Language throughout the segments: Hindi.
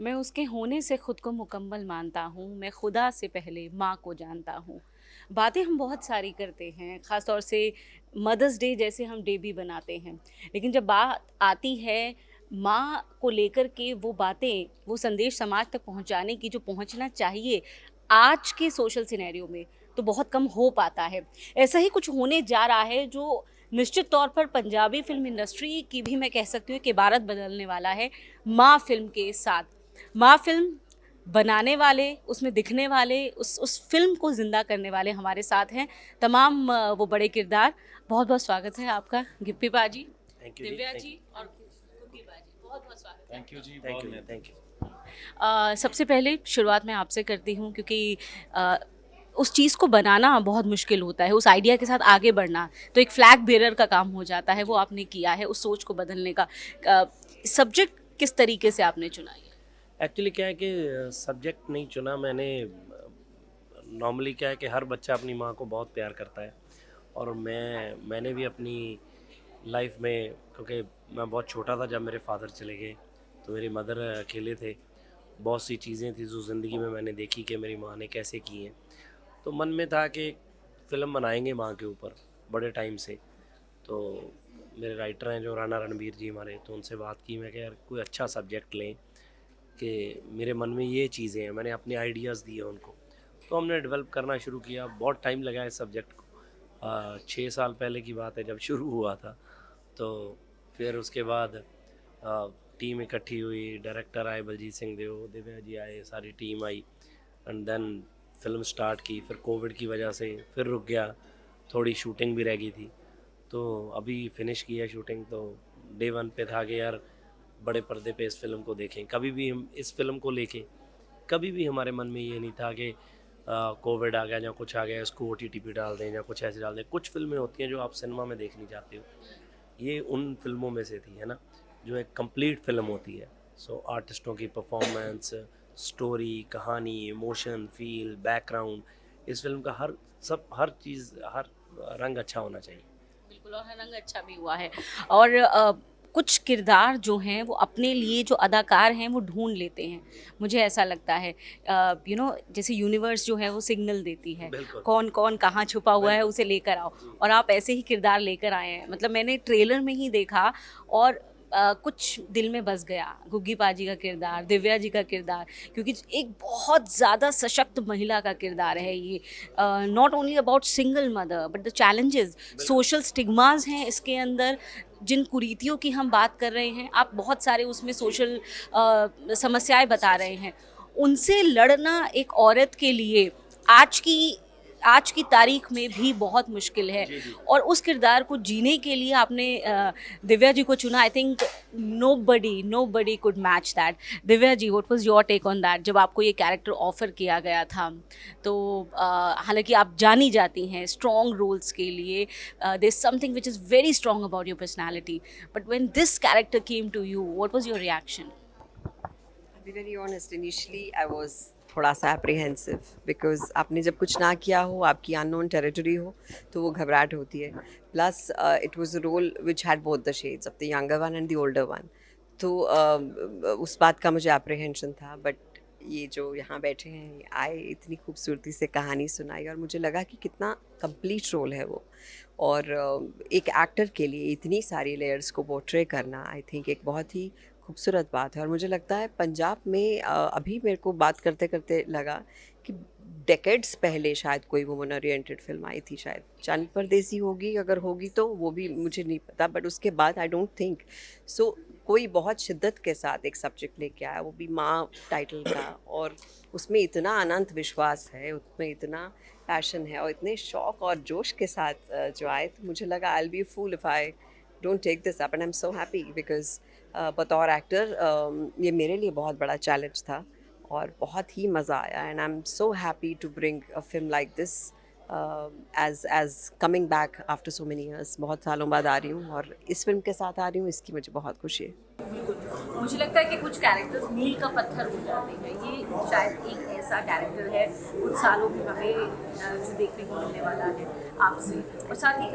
मैं उसके होने से खुद को मुकम्मल मानता हूँ, मैं खुदा से पहले माँ को जानता हूँ। बातें हम बहुत सारी करते हैं, ख़ास तौर से मदर्स डे जैसे हम डे भी बनाते हैं। लेकिन जब बात आती है माँ को लेकर के वो बातें, वो संदेश समाज तक पहुँचाने की जो पहुँचना चाहिए, आज के सोशल सिनेरियो में, तो बहुत कम हो पाता है। ऐसा ही कुछ होने जा रहा है जो निश्चित तौर पर पंजाबी फ़िल्म इंडस्ट्री की भी मैं कह सकती हूँ कि इबारत बदलने वाला है, माँ फ़िल्म के साथ। माँ फ़िल्म बनाने वाले, उसमें दिखने वाले, उस फ़िल्म को ज़िंदा करने वाले हमारे साथ हैं तमाम वो बड़े किरदार। बहुत-बहुत स्वागत है आपका Gippy paaji, thank you ji, Divya thank ji you. और कुकी पाजी। बहुत-बहुत स्वागत है थैंक यू आपका। जी, थैंक बहुत यू, मेहरबानी। Thank you. सबसे पहले शुरुआत मैं आपसे करती हूँ क्योंकि अ, उस चीज़ को बनाना बहुत मुश्किल होता है, उस आइडिया के साथ आगे बढ़ना, तो एक फ्लैग बेरर का काम हो जाता है, वो जी। आपने किया है, उस सोच को बदलने का। सब्जेक्ट किस तरीके से आपने चुना ये? एक्चुअली क्या है कि सब्जेक्ट नहीं चुना मैंने। नॉर्मली क्या है कि हर बच्चा अपनी माँ को बहुत प्यार करता है, और मैंने भी अपनी लाइफ में, क्योंकि मैं बहुत छोटा था जब मेरे फादर चले गए, तो मेरी मदर अकेले थे। बहुत सी चीज़ें थी जो ज़िंदगी में मैंने देखी कि मेरी माँ ने कैसे की हैं। तो मन में था कि एक फ़िल्म बनाएंगे माँ के ऊपर बड़े टाइम से। तो मेरे राइटर हैं जो राणा रणबीर जी हमारे, तो उनसे बात की मैं कि यार कोई अच्छा सब्जेक्ट लें, कि मेरे मन में ये चीज़ें हैं, मैंने अपने आइडियाज़ दिए उनको। तो हमने डेवलप करना शुरू किया। बहुत टाइम लगा इस सब्जेक्ट को। 6 साल पहले की बात है जब शुरू हुआ था। तो फिर उसके बाद टीम इकट्ठी हुई, डायरेक्टर आए बलजीत सिंह देओ, दिव्या जी आए, सारी टीम आई, एंड देन फिल्म स्टार्ट की। फिर कोविड की वजह से फिर रुक गया, थोड़ी शूटिंग भी रह गई थी। तो अभी फिनिश किया शूटिंग। तो डे वन पे था कि यार बड़े पर्दे पे इस फिल्म को देखें। कभी भी हम इस फिल्म को लेके, कभी भी हमारे मन में ये नहीं था कि कोविड आ गया या कुछ आ गया इसको ओटीटी पे डाल दें या कुछ ऐसे डाल दें। कुछ फिल्में होती हैं जो आप सिनेमा में देख नहीं चाहते हो, ये उन फिल्मों में से थी, है ना, जो एक कंप्लीट फिल्म होती है। सो आर्टिस्टों की परफॉर्मेंस, स्टोरी, कहानी, इमोशन, फील, बैकग्राउंड, इस फिल्म का हर चीज़, हर रंग अच्छा होना चाहिए। बिल्कुल, और रंग अच्छा भी हुआ है। और कुछ किरदार जो हैं वो अपने लिए जो अदाकार हैं वो ढूँढ लेते हैं, मुझे ऐसा लगता है। जैसे यूनिवर्स जो है वो सिग्नल देती है, बिल्कुल, कौन-कौन कहाँ छुपा हुआ है बिल्कुल। उसे लेकर आओ, जी। और आप ऐसे ही किरदार लेकर आए हैं। मतलब मैंने ट्रेलर में ही देखा और कुछ दिल में बस गया, गुग्गी पाजी का किरदार, दिव्या जी का किरदार, क्योंकि एक बहुत ज़्यादा सशक्त महिला का किरदार जी। है ये। Not only about single mother but the challenges, बिल्कुल। सोशल स्टिग्मास हैं इसके अंदर, जिन कुरीतियों की हम बात कर रहे हैं, आप बहुत सारे उसमें सोशल समस्याएं बता रहे हैं। उनसे लड़ना एक औरत के लिए आज की आज की तारीख में भी बहुत मुश्किल है, जी, जी। और उस किरदार को जीने के लिए आपने दिव्या जी को चुना। I think nobody could match that. Divya ji, what was your take on that जब आपको ये कैरेक्टर ऑफर किया गया था? तो हालांकि आप जानी जाती हैं स्ट्रॉन्ग रोल्स के लिए, there is something which is very strong about your personality, but when this character came to you, what was your reaction? To be very honest, initially I was थोड़ा सा apprehensive because आपने जब कुछ ना किया हो, आपकी unknown territory हो, तो वो घबराहट होती है. Plus, it was a role which had both the shades of the younger one and the older one. तो उस बात का मुझे apprehension था. But ये जो यहाँ बैठे हैं, ये आए, इतनी खूबसूरती से कहानी सुनाई और मुझे लगा कि कितना complete role है वो. और एक एक्टर के लिए इतनी सारी लेयर्स को पोर्ट्रे करना, आई थिंक एक बहुत ही खूबसूरत बात है. और मुझे लगता है पंजाब में अभी मेरे को बात करते करते लगा कि डेकेड्स पहले शायद कोई वुमन ओरिएंटेड फिल्म आई थी, शायद चांद परदेसी होगी, अगर होगी तो वो भी मुझे नहीं पता. बट उसके बाद आई डोंट थिंक सो कोई बहुत शिद्दत के साथ एक सब्जेक्ट लेके आया, वो भी माँ टाइटल का. और उसमें इतना अनंत विश्वास है, उसमें इतना पैशन है और इतने शौक और जोश के साथ जो आए, तो मुझे लगा I will be fool if I don't take this up. And I am so happy because बतौर एक्टर ये मेरे लिए बहुत बड़ा चैलेंज था और बहुत ही मज़ा आया. And I am so happy to bring a film like this as coming back after so many years. बहुत सालों बाद आ रही हूँ और इस फिल्म के साथ आ रही हूँ, इसकी मुझे बहुत खुशी है. बिल्कुल, मुझे लगता है कि कुछ कैरेक्टर्स मील का पत्थर हो जाते हैं। ये शायद एक ऐसा कैरेक्टर है, कुछ सालों में हमें जो देखने को मिलने वाला है आपसे। और साथ ही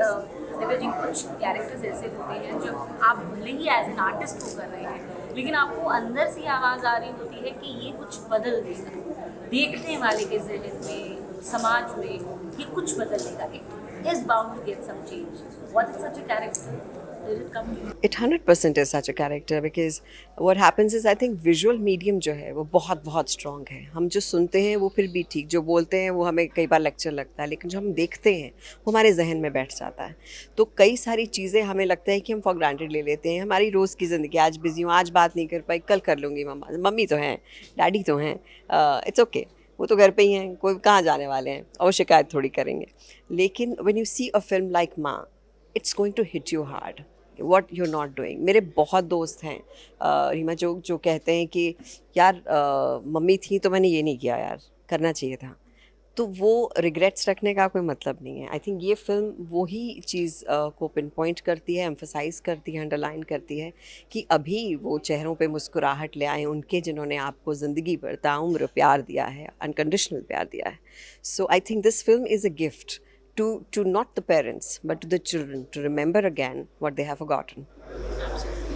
दिव्या जी, कुछ कैरेक्टर्स ऐसे होते हैं जो आप भले ही एज एन आर्टिस्ट वो कर रहे हैं, लेकिन आपको अंदर से आवाज़ आ रही होती है कि ये कुछ बदल देगा, देखने वाले के जहन में, समाज में ये कुछ बदलेगा, it is bound to get some change. What is such a character? Did it come to you? It 100% is such a character because what happens is I think visual medium जो है वो बहुत बहुत strong है. हम जो सुनते हैं वो फिर भी ठीक, जो बोलते हैं वो हमें कई बार लेक्चर लगता है, लेकिन जो हम देखते हैं वो हमारे जहन में बैठ जाता है. तो कई सारी चीज़ें हमें लगता है कि हम फॉर ग्रांटेड ले लेते हैं. हमारी रोज़ की ज़िंदगी, आज बिजी हूँ, आज बात नहीं कर पाई, कल कर लूँगी, मम्मी तो हैं, डैडी तो हैं, इट्स ओके, वो तो घर पे ही हैं, कोई कहाँ जाने वाले हैं और शिकायत थोड़ी करेंगे. लेकिन when you see a film like Maa, it's going to hit you hard what you're not doing. मेरे बहुत दोस्त हैं रीमा जो कहते हैं कि यार मम्मी थी तो मैंने ये नहीं किया, यार करना चाहिए था. तो वो रिग्रेट्स रखने का कोई मतलब नहीं है. आई थिंक ये फिल्म वही चीज़ को पिन पॉइंट करती है, एम्फसाइज करती है, अंडरलाइन करती है कि अभी वो चेहरों पे मुस्कुराहट ले आए उनके जिन्होंने आपको ज़िंदगी भर ताउम्र प्यार दिया है, अनकंडीशनल प्यार दिया है. So I think this film is a gift to not the parents but to the children to remember again what they have forgotten.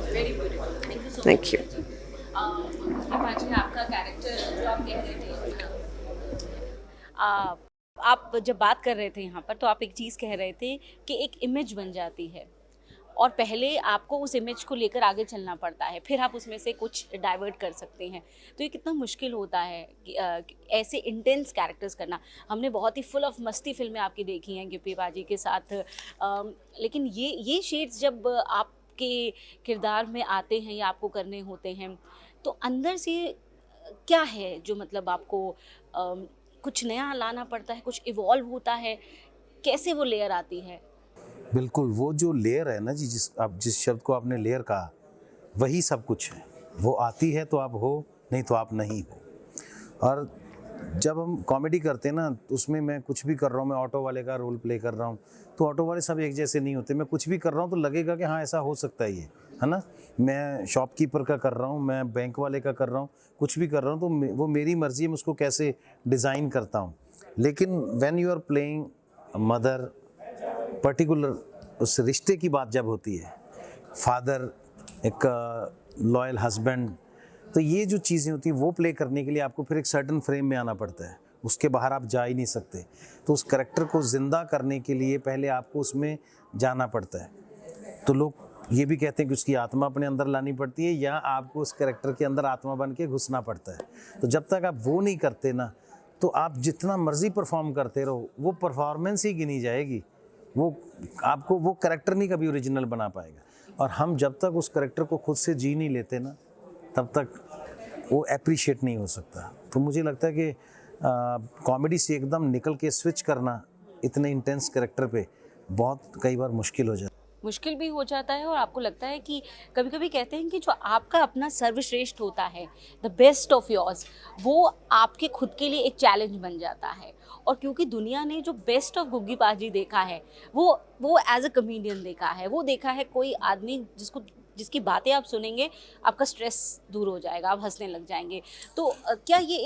Very beautiful. Thank you so Thank much. you. Himanshi, आपका कैरेक्टर जो आप कह रहे थे, आप जब बात कर रहे थे यहाँ पर तो आप एक चीज़ कह रहे थे कि एक इमेज बन जाती है और पहले आपको उस इमेज को लेकर आगे चलना पड़ता है, फिर आप उसमें से कुछ डाइवर्ट कर सकते हैं. तो ये कितना मुश्किल होता है कि ऐसे इंटेंस कैरेक्टर्स करना. हमने बहुत ही फुल ऑफ मस्ती फिल्में आपकी देखी हैं गिप्पी बाजी के साथ, लेकिन ये शेड्स जब आपके किरदार में आते हैं या आपको करने होते हैं तो अंदर से क्या है जो मतलब आपको कुछ नया लाना पड़ता है, कुछ इवॉल्व होता है, कैसे वो लेयर आती है? बिल्कुल, वो जो लेयर है ना जी, जिस शब्द को आपने लेयर कहा, वही सब कुछ है. वो आती है तो आप हो, नहीं तो आप नहीं हो. और जब हम कॉमेडी करते हैं ना, उसमें मैं कुछ भी कर रहा हूँ, मैं ऑटो वाले का रोल प्ले कर रहा हूँ, तो ऑटो वाले सब एक जैसे नहीं होते. मैं कुछ भी कर रहा हूँ तो लगेगा कि हाँ ऐसा हो सकता है, ये है ना. मैं शॉपकीपर का कर रहा हूँ, मैं बैंक वाले का कर रहा हूँ, कुछ भी कर रहा हूँ तो वो मेरी मर्जी है, मैं उसको कैसे डिज़ाइन करता हूँ. लेकिन when you are playing mother, particular उस रिश्ते की बात जब होती है, फादर, एक लॉयल हस्बैंड, तो ये जो चीज़ें होती हैं वो प्ले करने के लिए आपको फिर एक सर्टन फ्रेम में आना पड़ता है. उसके बाहर आप जा ही नहीं सकते. तो उस करैक्टर को ज़िंदा करने के लिए पहले आपको उसमें जाना पड़ता है. तो लोग ये भी कहते हैं कि उसकी आत्मा अपने अंदर लानी पड़ती है या आपको उस करैक्टर के अंदर आत्मा बन के घुसना पड़ता है. तो जब तक आप वो नहीं करते ना, तो आप जितना मर्जी परफॉर्म करते रहो, वो परफॉर्मेंस ही गिनी जाएगी. वो आपको वो करैक्टर नहीं कभी ओरिजिनल बना पाएगा. और हम जब तक उस करैक्टर को खुद से जी नहीं लेते ना, तब तक वो एप्रिशिएट नहीं हो सकता. तो मुझे लगता है कि कॉमेडी से एकदम निकल के स्विच करना इतने इंटेंस करैक्टर पे बहुत कई बार मुश्किल हो जाता है. मुश्किल भी हो जाता है और आपको लगता है कि कभी कभी कहते हैं कि जो आपका अपना सर्वश्रेष्ठ होता है, द बेस्ट ऑफ योर्स, वो आपके खुद के लिए एक चैलेंज बन जाता है. और क्योंकि दुनिया ने जो बेस्ट ऑफ गुग्गी बाजी देखा है वो एज अ कमेडियन देखा है, वो देखा है कोई आदमी जिसकी बातें आप सुनेंगे आपका स्ट्रेस दूर हो जाएगा, आप हंसने लग जाएंगे. तो क्या ये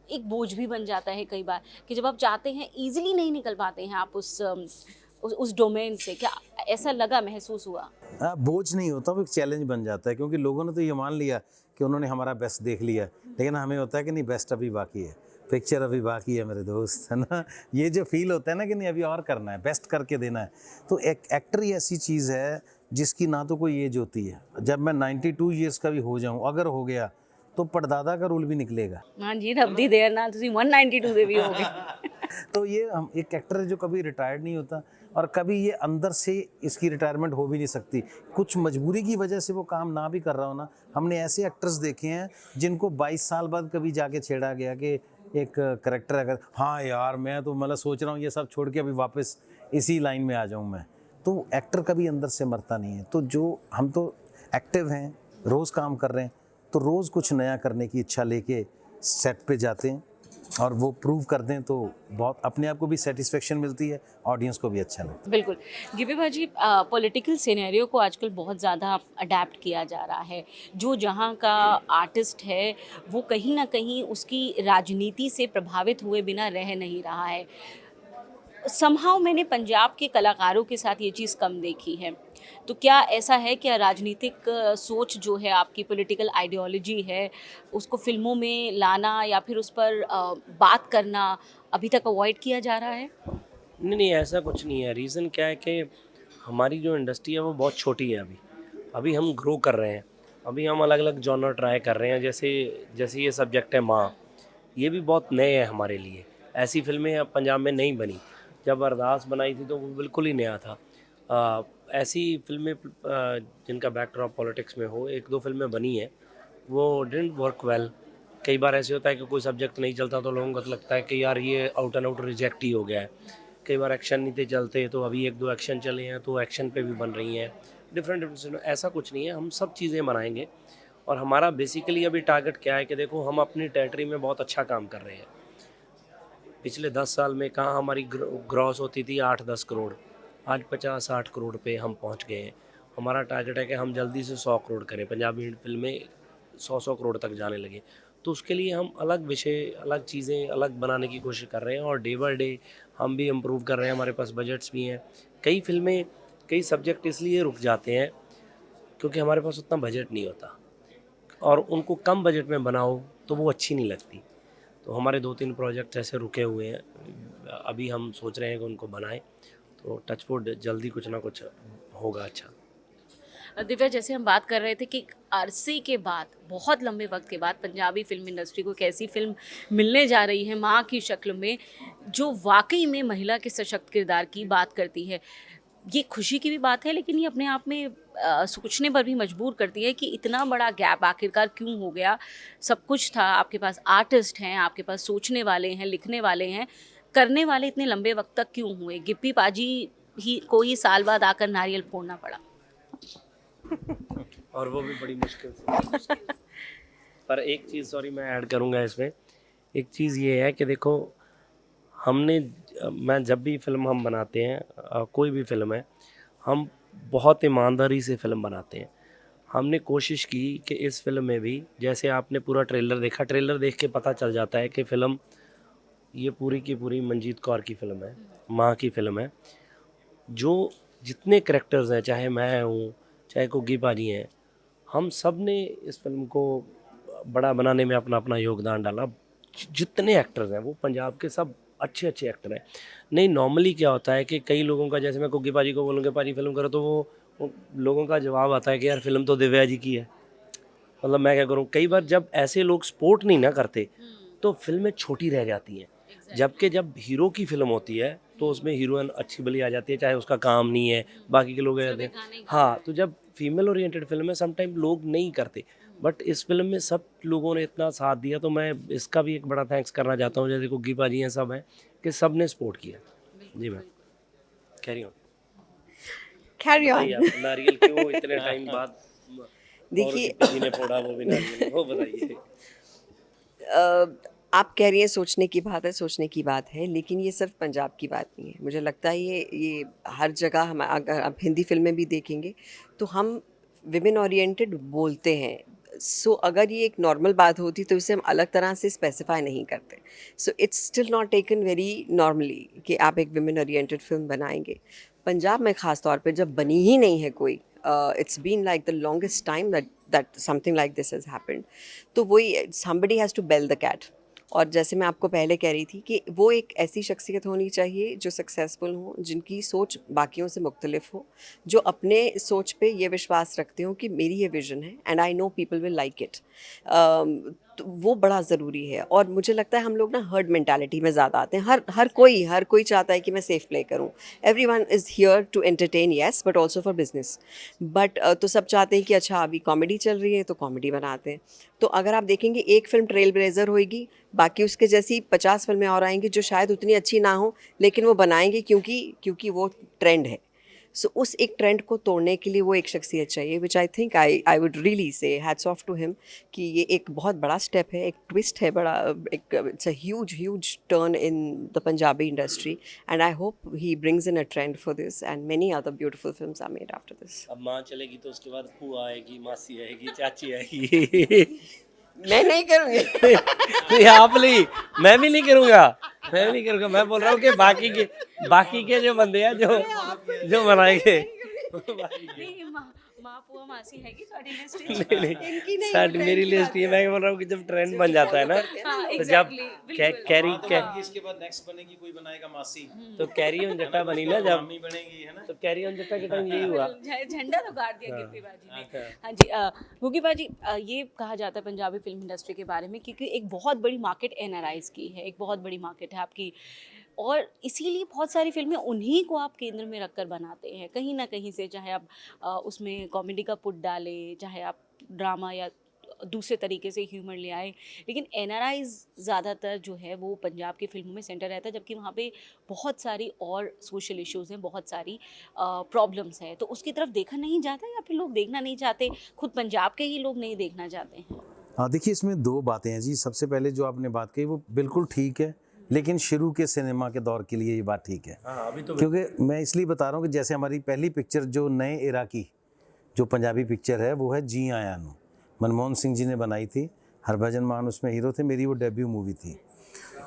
एक बोझ भी बन जाता है कई बार कि जब आप चाहते हैं ईजिली नहीं निकल पाते हैं आप उस डोमेन से? क्या ऐसा लगा, महसूस हुआ? बोझ नहीं होता, वो एक चैलेंज बन जाता है. क्योंकि लोगों ने तो ये मान लिया कि उन्होंने हमारा बेस्ट देख लिया, लेकिन हमें होता है कि नहीं, बेस्ट अभी बाकी है, पिक्चर अभी बाकी है मेरे दोस्त, है ना. ये जो फील होता है ना कि नहीं अभी और करना है, बेस्ट करके देना है. तो एक एक्टर ही ऐसी चीज़ है जिसकी ना तो कोई एज होती है. जब मैं 92 ईयर्स का भी हो जाऊँ, अगर हो गया तो परदादा का रोल भी निकलेगा. हाँ जी, रब्दी देर ना तुसी 192 दे भी हो गए. तो ये हम एक एक्टर है जो कभी रिटायर्ड नहीं होता और कभी ये अंदर से इसकी रिटायरमेंट हो भी नहीं सकती. कुछ मजबूरी की वजह से वो काम ना भी कर रहा हो ना. हमने ऐसे एक्टर्स देखे हैं जिनको 22 साल बाद कभी जाके छेड़ा गया कि एक करेक्टर अगर, हाँ यार मैं तो मतलब सोच रहा हूँ ये सब छोड़ के अभी वापस इसी लाइन में आ जाऊँ मैं. तो एक्टर कभी अंदर से मरता नहीं है. तो जो हम तो एक्टिव हैं, रोज़ काम कर रहे हैं, तो रोज़ कुछ नया करने की इच्छा लेके सेट पे जाते हैं और वो प्रूव कर दें तो बहुत अपने आप को भी सेटिस्फेक्शन मिलती है, ऑडियंस को भी अच्छा लगता है. बिल्कुल. गिप्पी बाजी, पॉलिटिकल सिनेरियो को आजकल बहुत ज़्यादा अडेप्ट किया जा रहा है. जो जहाँ का आर्टिस्ट है वो कहीं ना कहीं उसकी राजनीति से प्रभावित हुए बिना रह नहीं रहा है. समहाउ मैंने पंजाब के कलाकारों के साथ ये चीज़ कम देखी है। तो क्या ऐसा है, क्या राजनीतिक सोच जो है आपकी, पॉलिटिकल आइडियोलॉजी है, उसको फ़िल्मों में लाना या फिर उस पर बात करना अभी तक अवॉइड किया जा रहा है? नहीं नहीं, ऐसा कुछ नहीं है। रीज़न क्या है कि हमारी जो इंडस्ट्री है वो बहुत छोटी है अभी। अभी हम ग्रो कर रहे हैं। अभी हम अलग अलग जॉनर ट्राई कर रहे हैं। जैसे जैसे ये सब्जेक्ट है माँ, ये भी बहुत नए है हमारे लिए। ऐसी फिल्में अब पंजाब में नहीं बनी। जब अरदास बनाई थी तो वो बिल्कुल ही नया था। ऐसी फिल्में जिनका बैकड्रॉप पॉलिटिक्स में हो, एक दो फिल्में बनी हैं, वो डिडंट वर्क वेल। कई बार ऐसे होता है कि कोई सब्जेक्ट नहीं चलता तो लोगों को तो लगता है कि यार ये आउट एंड आउट रिजेक्ट ही हो गया है। कई बार एक्शन नहीं थे चलते, तो अभी एक दो एक्शन चले हैं तो एक्शन पे भी बन रही हैं। डिफरेंट डिफरेंट, ऐसा कुछ नहीं है, हम सब चीज़ें बनाएंगे। और हमारा बेसिकली अभी टारगेट क्या है कि देखो, हम अपनी टेरिटरी में बहुत अच्छा काम कर रहे हैं। पिछले 10 साल में कहाँ हमारी ग्रॉस होती थी 8-10 करोड़, आज 50-60 करोड़ पे हम पहुंच गए हैं। हमारा टारगेट है कि हम जल्दी से 100 करोड़ करें, पंजाबी फिल्में 100 करोड़ तक जाने लगे। तो उसके लिए हम अलग विषय, अलग चीज़ें अलग बनाने की कोशिश कर रहे हैं और डे बाय डे हम भी इम्प्रूव कर रहे हैं। हमारे पास बजट्स भी हैं। कई फिल्में, कई सब्जेक्ट इसलिए रुक जाते हैं क्योंकि हमारे पास उतना बजट नहीं होता, और उनको कम बजट में बनाओ तो वो अच्छी नहीं लगती। तो हमारे 2-3 प्रोजेक्ट ऐसे रुके हुए हैं। अभी हम सोच रहे हैं कि उनको बनाएं, तो टचवुड जल्दी कुछ ना कुछ होगा अच्छा। दिव्या, जैसे हम बात कर रहे थे कि एक अरसे के बाद, बहुत लंबे वक्त के बाद पंजाबी फिल्म इंडस्ट्री को एक ऐसी फिल्म मिलने जा रही है माँ की शक्ल में, जो वाकई में महिला के सशक्त किरदार की बात करती है। ये खुशी की भी बात है, लेकिन ये अपने आप में सोचने पर भी मजबूर करती है कि इतना बड़ा गैप आखिरकार क्यों हो गया। सब कुछ था, आपके पास आर्टिस्ट हैं, आपके पास सोचने वाले हैं, लिखने वाले हैं, करने वाले इतने लंबे वक्त तक क्यों हुए? गिप्पी पाजी ही को ही साल बाद आकर नारियल फोड़ना पड़ा। और वो भी बड़ी मुश्किल से। पर एक चीज़, सॉरी मैं ऐड करूँगा इसमें, एक चीज़ ये है कि देखो, हमने मैं जब भी फिल्म हम बनाते हैं, कोई भी फिल्म है, हम बहुत ईमानदारी से फिल्म बनाते हैं। हमने कोशिश की कि इस फिल्म में भी, जैसे आपने पूरा ट्रेलर देखा, ट्रेलर देख के पता चल जाता है कि फिल्म ये पूरी की पूरी मंजीत कौर की फिल्म है, माँ की फिल्म है। जो जितने करैक्टर्स हैं, चाहे मैं हूँ, चाहे कुग्गी पाजी हैं, हम सब ने इस फिल्म को बड़ा बनाने में अपना अपना योगदान डाला। जितने एक्टर्स हैं वो पंजाब के सब अच्छे अच्छे एक्टर हैं। नहीं, नॉर्मली क्या होता है कि कई लोगों का, जैसे मैं कुग्गी पाजी को बोलूँगा पाजी फिल्म करो, तो वो लोगों का जवाब आता है कि यार फिल्म तो दिव्या जी की है। मतलब मैं क्या करूँ, कई बार जब ऐसे लोग सपोर्ट नहीं ना करते तो फिल्में छोटी रह जाती हैं। जबकि जब हीरो की फिल्म होती है तो उसमें हीरोइन अच्छी भली आ जाती है, चाहे उसका काम नहीं है, बाकी के लोग आ जाते हैं। हाँ, तो जब फीमेल ओरिएंटेड फिल्म है समटाइम लोग नहीं करते, बट इस फिल्म में सब लोगों ने इतना साथ दिया, तो मैं इसका भी एक बड़ा थैंक्स करना चाहता हूँ। जैसे कुग्गी पाजी हैं, सब हैं, कि सब ने सपोर्ट किया। जी ma'am, carry on. Carry on. नारियल क्यों इतने टाइम बाद देखिए, किसी ने फोड़ा, वो भी नारियल, वो बताइए। आप कह रही हैं सोचने की बात है, सोचने की बात है, लेकिन ये सिर्फ पंजाब की बात नहीं है। मुझे लगता है ये हर जगह, हम अगर आप हिंदी फिल्में भी देखेंगे तो हम विमेन ओरिएंटेड बोलते हैं। सो अगर ये एक नॉर्मल बात होती तो इसे हम अलग तरह से स्पेसिफाई नहीं करते। So it's still not taken very normally कि आप एक विमेन ओरिएंटेड फिल्म बनाएंगे। पंजाब में ख़ास तौर पे जब बनी ही नहीं है कोई, it's been like the longest time that something like this has happened. तो वही, somebody has to bell the cat. और जैसे मैं आपको पहले कह रही थी कि वो एक ऐसी शख्सियत होनी चाहिए जो सक्सेसफुल हो, जिनकी सोच बाकियों से मुख्तलिफ हो, जो अपने सोच पे ये विश्वास रखते हो कि मेरी ये विज़न है and I know people will like it. तो वो बड़ा ज़रूरी है। और मुझे लगता है हम लोग ना हर्ड मेंटालिटी में ज़्यादा आते हैं। हर कोई चाहता है कि मैं सेफ प्ले करूं। Everyone is here to entertain, yes, but also for business. But तो सब चाहते हैं कि अच्छा अभी कॉमेडी चल रही है तो कॉमेडी बनाते हैं। तो अगर आप देखेंगे एक फ़िल्म ट्रेल ब्लेज़र होएगी, बाकी उसके जैसी 50 फिल्में और आएंगी जो शायद उतनी अच्छी ना हो, लेकिन वो बनाएंगे क्योंकि वो ट्रेंड है। सो उस एक ट्रेंड को तोड़ने के लिए वो एक शख्सियत चाहिए, which I think I would really say hats off to him, कि ये एक बहुत बड़ा स्टेप है, एक ट्विस्ट है बड़ा, एक it's a huge turn in the Punjabi industry, and I hope he brings in a trend for this and many other beautiful films are made after this. अब माँ चलेगी तो उसके बाद फूआ आएगी, मासी आएगी, चाची आएगी। मैं नहीं करूँगी। नहीं, आप नहीं, मैं भी नहीं करूँगा। मैं नहीं करूँगा, मैं बोल रहा हूँ कि बाकी के जो बंदे हैं जो बनाएंगे नहीं माँ पुआ मासी हैगी ਤੁਹਾਡੀ ਲਿਸਟ नहीं नहीं इनकी नहीं, साथ वो मेरी trend लिस्ट ही है। मैं बोल रहा हूँ कि जब ट्रेंड बन जाता है ना, हाँ तो जब एग्जैक्टली बिल्कुल कैरी इसके बाद नेक्स्ट बनेगी, कोई बनाएगा मासी, तो कैरी ऑन जट्टा बनी ना, जब मामी बनेगी, है ना। तो कैरी ऑन जट्टा के टाइम यही हुआ। झंडा तो गाड़ दिया गिप्पी बाजी ने। हाँ। हाँ जी गुगी बाजी ये कहा जाता है पंजाबी फिल्म इंडस्ट्री के बारे में क्योंकि एक बहुत बड़ी मार्केट एनआरआईज की है, एक बहुत बड़ी मार्केट है आपकी, और इसीलिए बहुत सारी फिल्में उन्हीं को आप केंद्र में रखकर बनाते हैं कहीं ना कहीं से, चाहे आप उसमें कॉमेडी का पुट डालें, चाहे आप ड्रामा या दूसरे तरीके से ह्यूमर ले आए, लेकिन एनआरआईज ज़्यादातर जो है वो पंजाब की फिल्मों में सेंटर रहता है, जबकि वहाँ पे बहुत सारी और सोशल इश्यूज़ हैं, बहुत सारी प्रॉब्लम्स हैं, तो उसकी तरफ देखा नहीं जाता या फिर लोग देखना नहीं चाहते, खुद पंजाब के ही लोग नहीं देखना चाहते हैं? हाँ देखिए, इसमें दो बातें हैं जी। सबसे पहले जो आपने बात कही वो बिल्कुल ठीक है, लेकिन शुरू के सिनेमा के दौर के लिए ये बात ठीक है। अभी तो क्योंकि मैं इसलिए बता रहा हूँ कि जैसे हमारी पहली पिक्चर जो नए एरा की जो पंजाबी पिक्चर है वो है जी आया नू, मनमोहन सिंह जी ने बनाई थी, हरभजन मान उसमें हीरो थे, मेरी वो डेब्यू मूवी थी,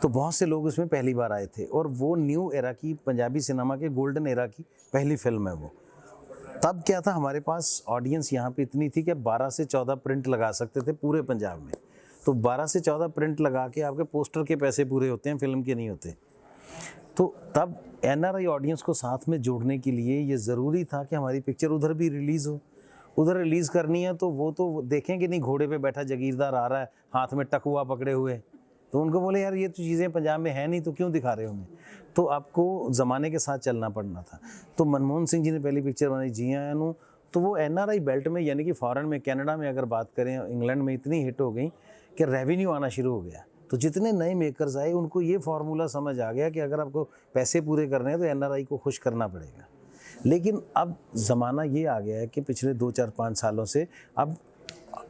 तो बहुत से लोग उसमें पहली बार आए थे और वो न्यू एरा की पंजाबी सिनेमा के गोल्डन एरा की पहली फिल्म है वो। तब क्या था, हमारे पास ऑडियंस यहाँ पे इतनी थी कि 12 से 14 प्रिंट लगा सकते थे पूरे पंजाब में, तो 12 से 14 प्रिंट लगा के आपके पोस्टर के पैसे पूरे होते हैं, फिल्म के नहीं होते। तो तब एनआरआई ऑडियंस को साथ में जोड़ने के लिए ये ज़रूरी था कि हमारी पिक्चर उधर भी रिलीज़ हो। उधर रिलीज़ करनी है तो वो तो देखेंगे नहीं, घोड़े पे बैठा जागीरदार आ रहा है हाथ में टकुआ पकड़े हुए, तो उनको बोले यार ये तो चीज़ें पंजाब में है नहीं, तो क्यों दिखा रहे हो हमें। तो आपको ज़माने के साथ चलना पड़ना था। तो मनमोहन सिंह जी ने पहली पिक्चर बनाई जी आया नू, तो वो एनआरआई बेल्ट में यानी कि फ़ॉरेन में, कनाडा में अगर बात करें, इंग्लैंड में इतनी हिट हो गई कि रेवेन्यू आना शुरू हो गया। तो जितने नए मेकर्स आए उनको ये फार्मूला समझ आ गया कि अगर आपको पैसे पूरे करने हैं तो एनआरआई को खुश करना पड़ेगा। लेकिन अब ज़माना ये आ गया है कि पिछले 2-4-5 सालों से अब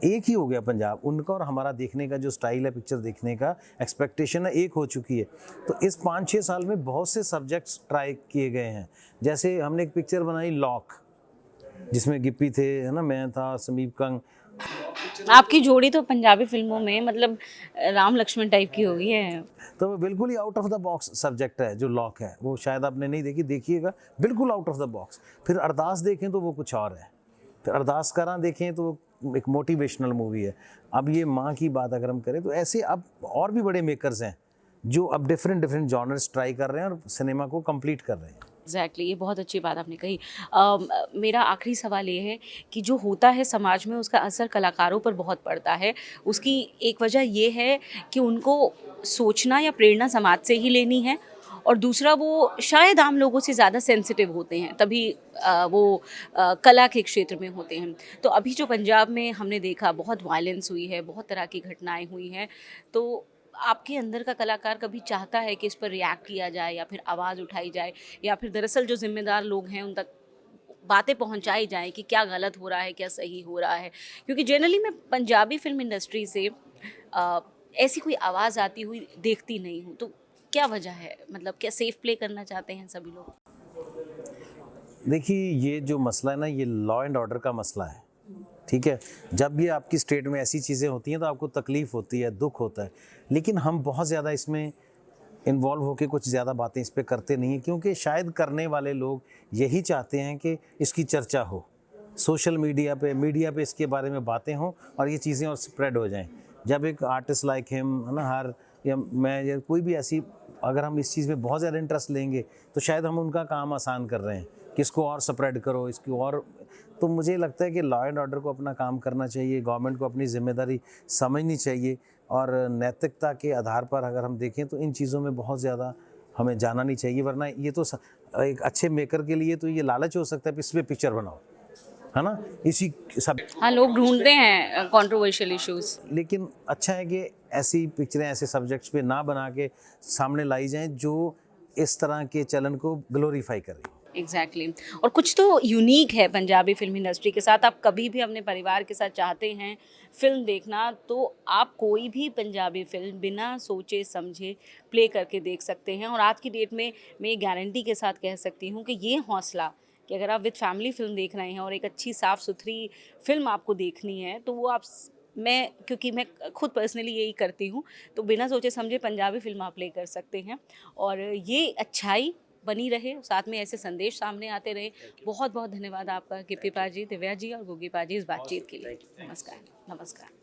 एक ही हो गया पंजाब, उनका और हमारा देखने का जो स्टाइल है, पिक्चर देखने का एक्सपेक्टेशन है, एक हो चुकी है। तो इस 5-6 साल में बहुत से सब्जेक्ट्स ट्राई किए गए हैं। जैसे हमने एक पिक्चर बनाई लॉक, जिसमें गिप्पी थे, है ना, मैं था, समीप कंग। आपकी जोड़ी तो पंजाबी फिल्मों में मतलब राम लक्ष्मण टाइप की हो गई है। तो वो बिल्कुल ही out of the box subject है जो लॉक है, वो शायद आपने नहीं देखी, देखिएगा, बिल्कुल आउट ऑफ द बॉक्स। फिर अरदास देखें तो वो कुछ और है, फिर अरदास करा देखें तो एक मोटिवेशनल मूवी है। अब ये माँ की बात अगर हम करें तो ऐसे अब और भी बड़े मेकर्स हैं जो अब डिफरेंट जॉनर्स ट्राई कर रहे हैं और सिनेमा को कंप्लीट कर रहे हैं। एग्जैक्टली ये बहुत अच्छी बात आपने कही। मेरा आखिरी सवाल ये है कि जो होता है समाज में उसका असर कलाकारों पर बहुत पड़ता है। उसकी एक वजह ये है कि उनको सोचना या प्रेरणा समाज से ही लेनी है, और दूसरा वो शायद आम लोगों से ज़्यादा सेंसिटिव होते हैं, तभी वो कला के क्षेत्र में होते हैं। तो अभी जो पंजाब में हमने देखा बहुत वायलेंस हुई है, बहुत तरह की घटनाएं हुई हैं, तो आपके अंदर का कलाकार कभी चाहता है कि इस पर रिएक्ट किया जाए या फिर आवाज़ उठाई जाए, या फिर दरअसल जो जिम्मेदार लोग हैं उन तक बातें पहुंचाई जाएं कि क्या गलत हो रहा है, क्या सही हो रहा है? क्योंकि जनरली मैं पंजाबी फिल्म इंडस्ट्री से ऐसी कोई आवाज़ आती हुई देखती नहीं हूँ, तो क्या वजह है? मतलब क्या सेफ प्ले करना चाहते हैं सभी लोग? देखिए, ये जो मसला है ना, ये लॉ एंड ऑर्डर का मसला है, ठीक है। जब भी आपकी स्टेट में ऐसी चीज़ें होती हैं तो आपको तकलीफ़ होती है, दुख होता है, लेकिन हम बहुत ज़्यादा इसमें इन्वॉल्व होकर कुछ ज़्यादा बातें इस पे करते नहीं हैं, क्योंकि शायद करने वाले लोग यही चाहते हैं कि इसकी चर्चा हो, सोशल मीडिया पे इसके बारे में बातें हों और ये चीज़ें और स्प्रेड हो जाएं। जब एक आर्टिस्ट लाइक हिम, है ना, या मैं या कोई भी ऐसी, अगर हम इस चीज़ में बहुत ज़्यादा इंटरेस्ट लेंगे तो शायद हम उनका काम आसान कर रहे हैं कि इसको और स्प्रेड करो, इसको और। तो मुझे लगता है कि लॉ एंड ऑर्डर को अपना काम करना चाहिए, गवर्नमेंट को अपनी जिम्मेदारी समझनी चाहिए, और नैतिकता के आधार पर अगर हम देखें तो इन चीज़ों में बहुत ज़्यादा हमें जाना नहीं चाहिए। वरना ये तो एक अच्छे मेकर के लिए तो ये लालच हो सकता है कि इस पर पिक्चर बनाओ, है ना, इसी सब। हाँ, लोग ढूंढते हैं कंट्रोवर्शियल इश्यूज। लेकिन अच्छा है कि ऐसी पिक्चरें ऐसे सब्जेक्ट्स पे ना बना के सामने लाई जाएं जो इस तरह के चलन को ग्लोरीफाई करें। एग्जैक्टली और कुछ तो यूनिक है पंजाबी फिल्म इंडस्ट्री के साथ। आप कभी भी अपने परिवार के साथ चाहते हैं फिल्म देखना, तो आप कोई भी पंजाबी फिल्म बिना सोचे समझे प्ले करके देख सकते हैं। और आज की डेट में मैं ये गारंटी के साथ कह सकती हूँ कि ये हौसला कि अगर आप विद फैमिली फिल्म देख रहे हैं और एक अच्छी साफ़ सुथरी फिल्म आपको देखनी है, तो वो आप मैं क्योंकि मैं खुद पर्सनली यही करती हूँ, तो बिना सोचे समझे पंजाबी फ़िल्म आप प्ले कर सकते हैं और ये अच्छाई बनी रहे, साथ में ऐसे संदेश सामने आते रहे। बहुत बहुत धन्यवाद आपका गिप्पी पाजी, दिव्या जी और गुग्गी पाजी इस बातचीत के लिए। नमस्कार। नमस्कार।